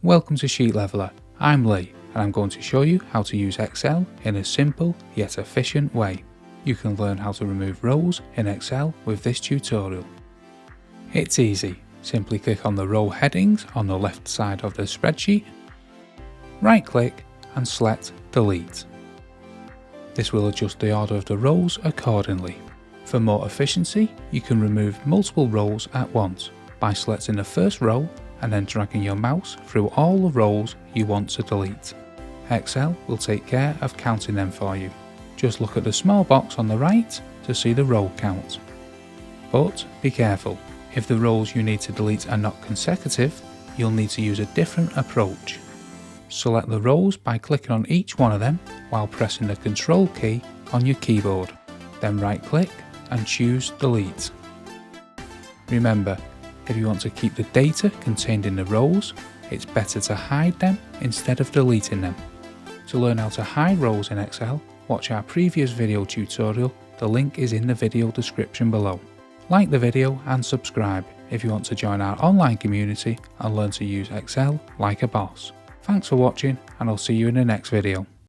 Welcome to Sheet Leveler. I'm Lee and I'm going to show you how to use Excel in a simple yet efficient way. You can learn how to remove rows in Excel with this tutorial. It's easy. Simply click on the row headings on the left side of the spreadsheet, right click and select Delete. This will adjust the order of the rows accordingly. For more efficiency, you can remove multiple rows at once by selecting the first row and then dragging your mouse through all the rows you want to delete. Excel will take care of counting them for you. Just look at the small box on the right to see the row count. But be careful, if the rows you need to delete are not consecutive, you'll need to use a different approach. Select the rows by clicking on each one of them while pressing the Control key on your keyboard. Then right click and choose Delete. Remember, if you want to keep the data contained in the rows, it's better to hide them instead of deleting them. To learn how to hide rows in Excel, watch our previous video tutorial. The link is in the video description below. Like the video and subscribe if you want to join our online community and learn to use Excel like a boss. Thanks for watching and I'll see you in the next video.